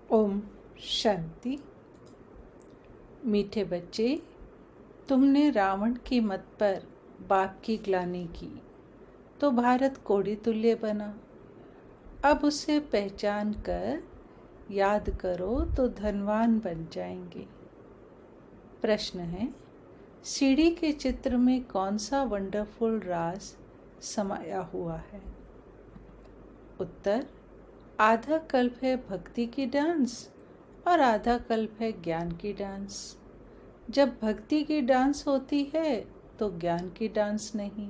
ओम शांति। मीठे बच्चे, तुमने रावण की मत पर बाप की ग्लानि की तो भारत कोड़ी तुल्य बना। अब उसे पहचान कर याद करो तो धनवान बन जाएंगे। प्रश्न है, सीढ़ी के चित्र में कौन सा वंडरफुल राज समाया हुआ है? उत्तर, आधा कल्प है भक्ति की डांस और आधा कल्प है ज्ञान की डांस। जब भक्ति की डांस होती है तो ज्ञान की डांस नहीं,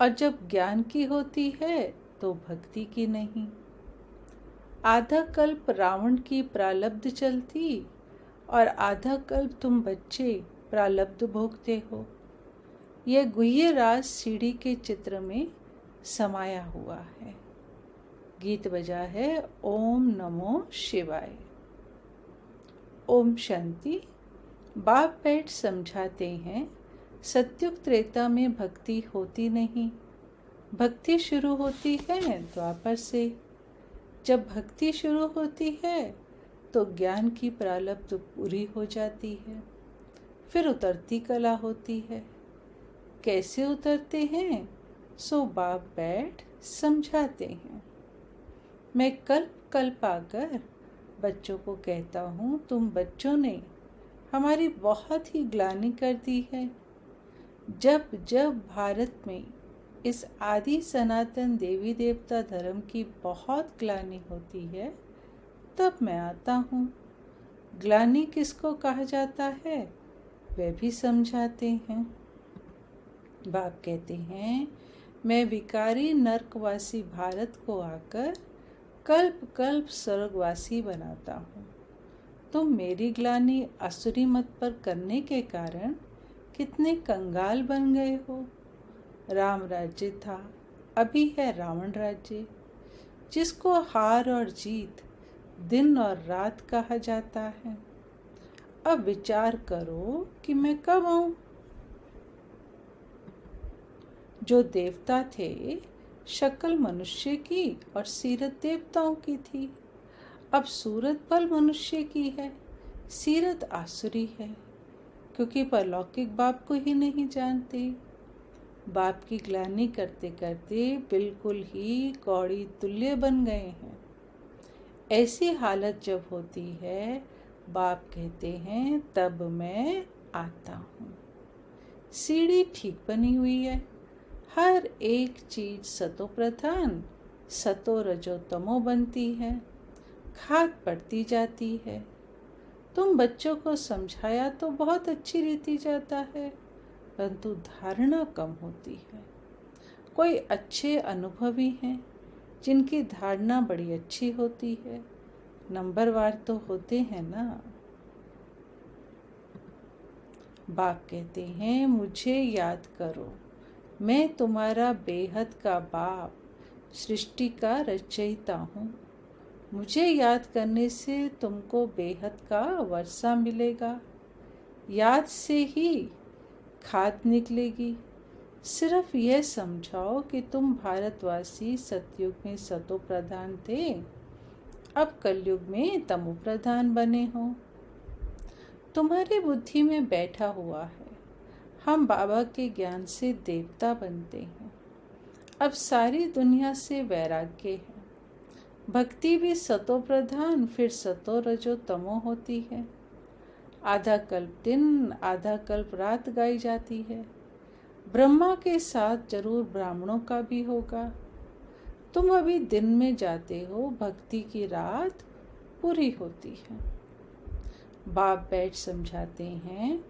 और जब ज्ञान की होती है तो भक्ति की नहीं। आधा कल्प रावण की प्रालब्ध चलती और आधा कल्प तुम बच्चे प्रालब्ध भोगते हो। यह गुह्य राज सीढ़ी के चित्र में समाया हुआ है। गीत बजा है ओम नमो शिवाय। ओम शांति। बाप बैठ समझाते हैं, सत्युग त्रेता में भक्ति होती नहीं, भक्ति शुरू होती है द्वापर से। जब भक्ति शुरू होती है तो ज्ञान की प्रालब्ध पूरी हो जाती है, फिर उतरती कला होती है। कैसे उतरते हैं सो बाप बैठ समझाते हैं। मैं कल्प कल्प आकर बच्चों को कहता हूँ, तुम बच्चों ने हमारी बहुत ही ग्लानि कर दी है। जब जब भारत में इस आदि सनातन देवी देवता धर्म की बहुत ग्लानि होती है तब मैं आता हूँ। ग्लानि किसको कहा जाता है वह भी समझाते हैं। बाप कहते हैं, मैं विकारी नरकवासी भारत को आकर कल्प कल्प स्वर्गवासी बनाता हूँ। तुम मेरी ग्लानि असुरी मत पर करने के कारण कितने कंगाल बन गए हो। राम राज्य था, अभी है रावण राज्य, जिसको हार और जीत दिन और रात कहा जाता है। अब विचार करो कि मैं कब आऊं। जो देवता थे शक्ल मनुष्य की और सीरत देवताओं की थी। अब सूरत बल मनुष्य की है, सीरत आसुरी है, क्योंकि परलौकिक बाप को ही नहीं जानते। बाप की ग्लानि करते करते बिल्कुल ही कौड़ी तुल्य बन गए हैं। ऐसी हालत जब होती है बाप कहते हैं, तब मैं आता हूँ। सीढ़ी ठीक बनी हुई है, हर एक चीज सतो प्रधान सतो रजो तमो बनती है, खाद पड़ती जाती है। तुम बच्चों को समझाया तो बहुत अच्छी रीति जाता है, परंतु धारणा कम होती है। कोई अच्छे अनुभवी हैं जिनकी धारणा बड़ी अच्छी होती है, नंबरवार तो होते हैं ना। बाप कहते हैं, मुझे याद करो, मैं तुम्हारा बेहद का बाप, सृष्टि का रचयिता हूँ। मुझे याद करने से तुमको बेहद का वर्षा मिलेगा। याद से ही खाद निकलेगी। सिर्फ यह समझाओ कि तुम भारतवासी सतयुग में सतो प्रधान थे, अब कलयुग में तमो प्रधान बने हो। तुम्हारी बुद्धि में बैठा हुआ है, हम बाबा के ज्ञान से देवता बनते हैं। अब सारी दुनिया से वैराग्य है। भक्ति भी सतो प्रधान फिर सतो रजो तमो होती है। आधा कल्प दिन आधा कल्प रात गाई जाती है। ब्रह्मा के साथ जरूर ब्राह्मणों का भी होगा। तुम अभी दिन में जाते हो, भक्ति की रात पूरी होती है। बाप बैठ समझाते हैं,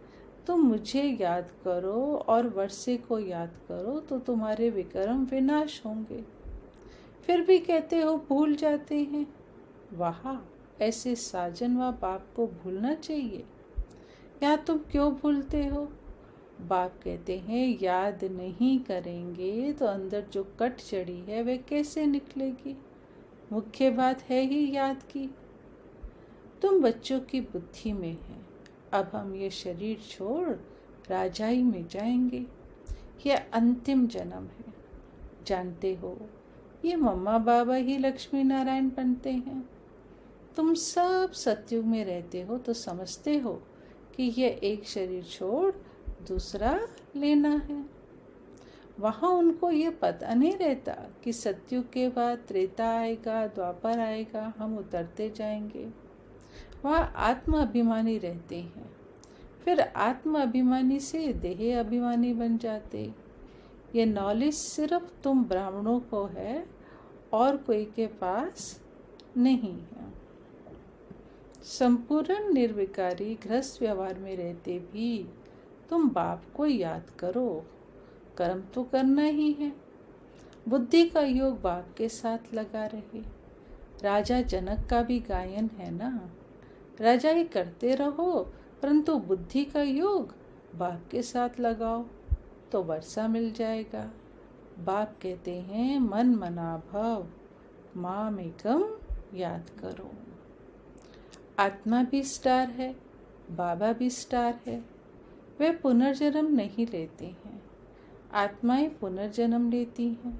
तुम मुझे याद करो और वर्षे को याद करो तो तुम्हारे विक्रम विनाश होंगे। फिर भी कहते हो भूल जाते हैं। वाह, ऐसे साजन व बाप को भूलना चाहिए। या तुम क्यों भूलते हो? बाप कहते हैं, याद नहीं करेंगे तो अंदर जो कट चढ़ी है वह कैसे निकलेगी। मुख्य बात है ही याद की। तुम बच्चों की बुद्धि में है, अब हम ये शरीर छोड़ राजाई में जाएंगे। यह अंतिम जन्म है। जानते हो, ये मम्मा बाबा ही लक्ष्मी नारायण बनते हैं। तुम सब सतयुग में रहते हो तो समझते हो कि यह एक शरीर छोड़ दूसरा लेना है। वहाँ उनको ये पता नहीं रहता कि सतयुग के बाद त्रेता आएगा, द्वापर आएगा, हम उतरते जाएंगे। वहाँ आत्म अभिमानी रहते हैं, फिर आत्म अभिमानी से देह अभिमानी बन जाते। ये नॉलेज सिर्फ तुम ब्राह्मणों को है और कोई के पास नहीं है। संपूर्ण निर्विकारी गृहस्थ व्यवहार में रहते भी तुम बाप को याद करो। कर्म तो करना ही है। बुद्धि का योग बाप के साथ लगा रहे। राजा जनक का भी गायन है ना, राजा ही करते रहो परंतु बुद्धि का योग बाप के साथ लगाओ तो वर्षा मिल जाएगा। बाप कहते हैं मन मना भव, माम एकम याद करो। आत्मा भी स्टार है, बाबा भी स्टार है। वे पुनर्जन्म नहीं लेते हैं, आत्माएं पुनर्जन्म लेती हैं।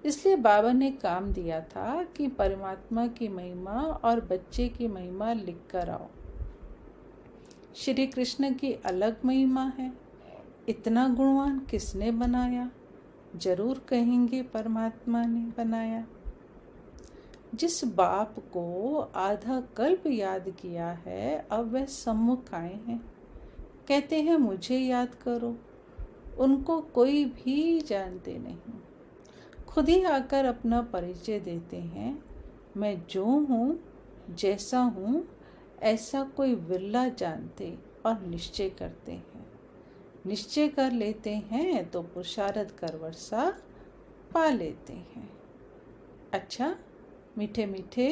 इसलिए बाबा ने काम दिया था कि परमात्मा की महिमा और बच्चे की महिमा लिख कर आओ। श्री कृष्ण की अलग महिमा है। इतना गुणवान किसने बनाया? जरूर कहेंगे परमात्मा ने बनाया। जिस बाप को आधा कल्प याद किया है, अब वह सम्मुख आए हैं। कहते हैं मुझे याद करो। उनको कोई भी जानते नहीं, खुद ही आकर अपना परिचय देते हैं। मैं जो हूँ, जैसा हूँ, ऐसा कोई विरला जानते और निश्चय करते हैं। निश्चय कर लेते हैं तो पुरुषार्थ कर वर्षा पा लेते हैं। अच्छा, मीठे मीठे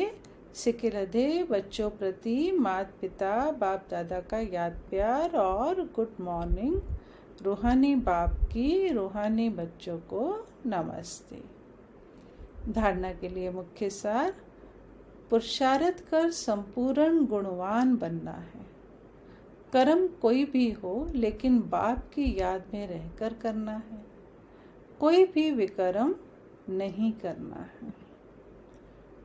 सिके लधे बच्चों प्रति माता पिता बाप दादा का याद प्यार और गुड मॉर्निंग। रूहानी बाप की रूहानी बच्चों को नमस्ते। धारणा के लिए मुख्य सार, पुरुषार्थ कर संपूर्ण गुणवान बनना है। कर्म कोई भी हो लेकिन बाप की याद में रहकर करना है। कोई भी विकर्म नहीं करना है।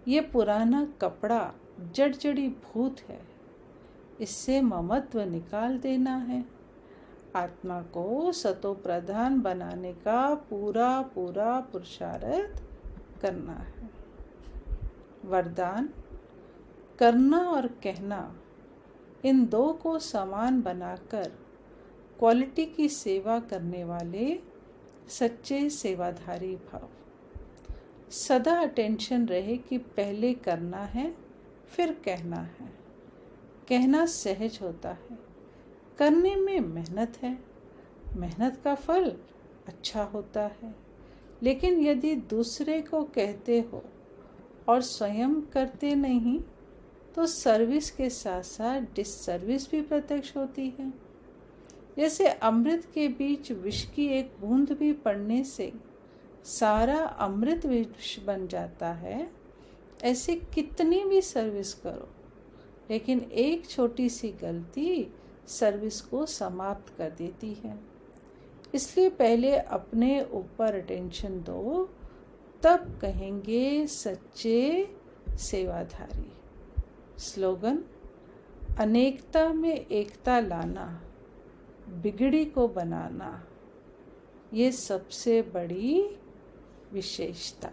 ये पुराना कपड़ा जड़जड़ी भूत है, इससे ममत्व निकाल देना है। आत्मा को सतो प्रधान बनाने का पूरा पूरा पुरुषार्थ करना है। वरदान, करना और कहना इन दो को समान बनाकर क्वालिटी की सेवा करने वाले सच्चे सेवाधारी भव। सदा अटेंशन रहे कि पहले करना है फिर कहना है। कहना सहज होता है, करने में मेहनत है। मेहनत का फल अच्छा होता है। लेकिन यदि दूसरे को कहते हो और स्वयं करते नहीं तो सर्विस के साथ साथ डिससर्विस भी प्रत्यक्ष होती है। जैसे अमृत के बीच विष की एक बूंद भी पड़ने से सारा अमृत विष बन जाता है, ऐसे कितनी भी सर्विस करो लेकिन एक छोटी सी गलती सर्विस को समाप्त कर देती है। इसलिए पहले अपने ऊपर अटेंशन दो, तब कहेंगे सच्चे सेवाधारी। स्लोगन, अनेकता में एकता लाना, बिगड़ी को बनाना, ये सबसे बड़ी विशेषता